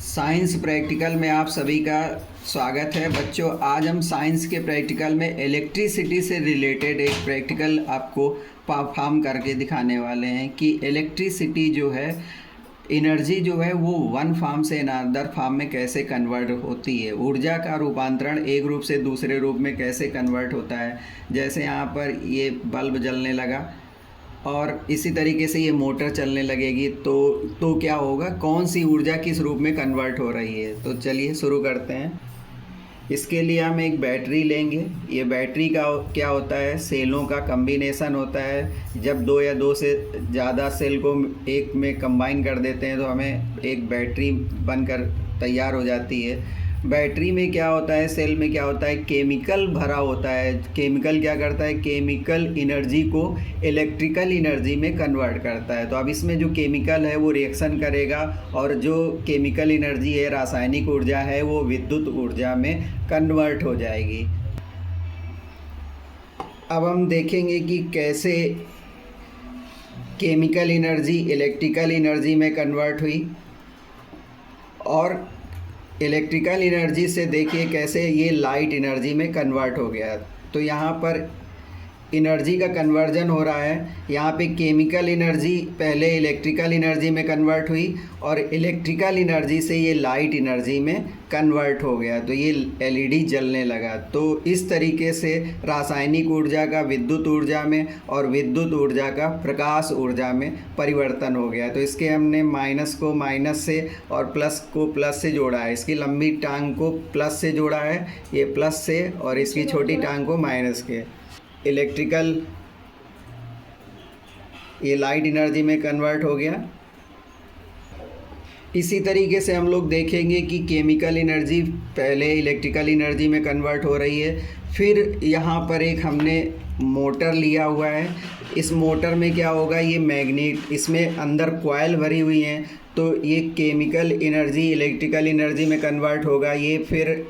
Science practical में आप सभी का स्वागत है बच्चों। आज हम साइंस के प्रैक्टिकल में इलेक्ट्रिसिटी से रिलेटेड एक प्रैक्टिकल आपको परफॉर्म करके दिखाने वाले हैं कि इलेक्ट्रिसिटी जो है, एनर्जी जो है वो वन फॉर्म से अनदर फॉर्म में कैसे कन्वर्ट होती है। ऊर्जा का रूपांतरण एक रूप से दूसरे रूप में कैसे कन्वर्ट होता है। जैसे यहाँ पर ये बल्ब जलने लगा और इसी तरीके से ये मोटर चलने लगेगी तो क्या होगा, कौन सी ऊर्जा किस रूप में कन्वर्ट हो रही है। तो चलिए शुरू करते हैं। इसके लिए हम एक बैटरी लेंगे। ये बैटरी का क्या होता है, सेलों का कम्बिनेशन होता है। जब दो या दो से ज़्यादा सेल को एक में कंबाइन कर देते हैं तो हमें एक बैटरी बनकर तैयार हो जाती है। बैटरी में क्या होता है, सेल में क्या होता है, केमिकल भरा होता है। केमिकल क्या करता है, केमिकल एनर्जी को इलेक्ट्रिकल एनर्जी में कन्वर्ट करता है। तो अब इसमें जो केमिकल है वो रिएक्शन करेगा और जो केमिकल एनर्जी है, रासायनिक ऊर्जा है, वो विद्युत ऊर्जा में कन्वर्ट हो जाएगी। अब हम देखेंगे कि कैसे केमिकल एनर्जी इलेक्ट्रिकल एनर्जी में कन्वर्ट हुई और इलेक्ट्रिकल एनर्जी से देखिए कैसे ये लाइट एनर्जी में कन्वर्ट हो गया। तो यहाँ पर एनर्जी का कन्वर्जन हो रहा है। यहाँ पे केमिकल एनर्जी पहले इलेक्ट्रिकल एनर्जी में कन्वर्ट हुई और इलेक्ट्रिकल एनर्जी से ये लाइट एनर्जी में कन्वर्ट हो गया, तो ये एलईडी जलने लगा। तो इस तरीके से रासायनिक ऊर्जा का विद्युत ऊर्जा में और विद्युत ऊर्जा का प्रकाश ऊर्जा में परिवर्तन हो गया। तो इसके हमने माइनस को माइनस से और प्लस को प्लस से जोड़ा है। इसकी लंबी टांग को प्लस से जोड़ा है, ये प्लस से, और इसकी छोटी टांग को माइनस के। इलेक्ट्रिकल ये लाइट एनर्जी में कन्वर्ट हो गया। इसी तरीके से हम लोग देखेंगे कि केमिकल एनर्जी पहले इलेक्ट्रिकल एनर्जी में कन्वर्ट हो रही है। फिर यहाँ पर एक हमने मोटर लिया हुआ है। इस मोटर में क्या होगा, ये मैग्नेट, इसमें अंदर कॉइल भरी हुई हैं, तो ये केमिकल एनर्जी इलेक्ट्रिकल एनर्जी में कन्वर्ट होगा, ये फिर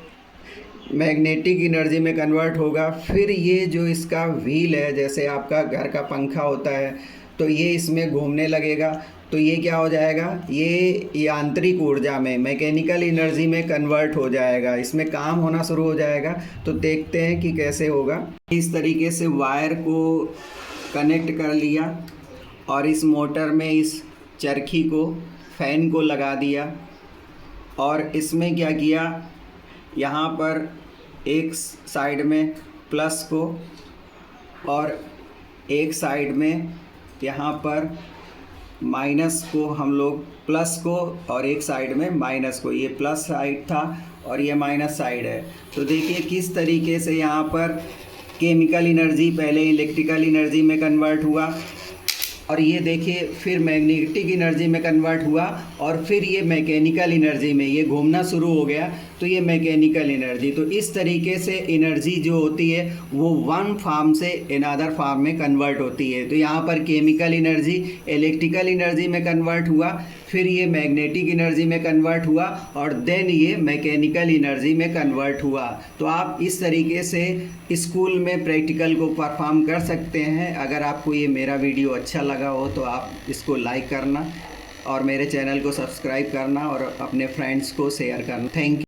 मैग्नेटिक एनर्जी में कन्वर्ट होगा। फिर ये जो इसका व्हील है, जैसे आपका घर का पंखा होता है, तो ये इसमें घूमने लगेगा, तो ये क्या हो जाएगा, ये यांत्रिक ऊर्जा में मैकेनिकल एनर्जी में कन्वर्ट हो जाएगा। इसमें काम होना शुरू हो जाएगा। तो देखते हैं कि कैसे होगा। इस तरीके से वायर को कनेक्ट कर लिया और इस मोटर में इस चरखी को, फैन को लगा दिया और इसमें क्या किया, यहाँ पर एक साइड में प्लस को और एक साइड में यहाँ पर माइनस को, हम लोग प्लस को और एक साइड में माइनस को, ये प्लस साइड था और ये माइनस साइड है। तो देखिए किस तरीके से यहाँ पर केमिकल एनर्जी पहले इलेक्ट्रिकल एनर्जी में कन्वर्ट हुआ और ये देखिए फिर मैग्नेटिक एनर्जी में कन्वर्ट हुआ और फिर ये मैकेनिकल एनर्जी में ये घूमना शुरू हो गया, तो ये मैकेनिकल एनर्जी। तो इस तरीके से एनर्जी जो होती है वो वन फॉर्म से अनदर फॉर्म में कन्वर्ट होती है। तो यहाँ पर केमिकल एनर्जी इलेक्ट्रिकल एनर्जी में कन्वर्ट हुआ, फिर ये मैग्नेटिक एनर्जी में कन्वर्ट हुआ और देन ये मैकेनिकल एनर्जी में कन्वर्ट हुआ। तो आप इस तरीके से स्कूल में प्रैक्टिकल को परफॉर्म कर सकते हैं। अगर आपको ये मेरा वीडियो अच्छा लगा हो तो आप इसको लाइक करना और मेरे चैनल को सब्सक्राइब करना और अपने फ्रेंड्स को शेयर करना। Thank you.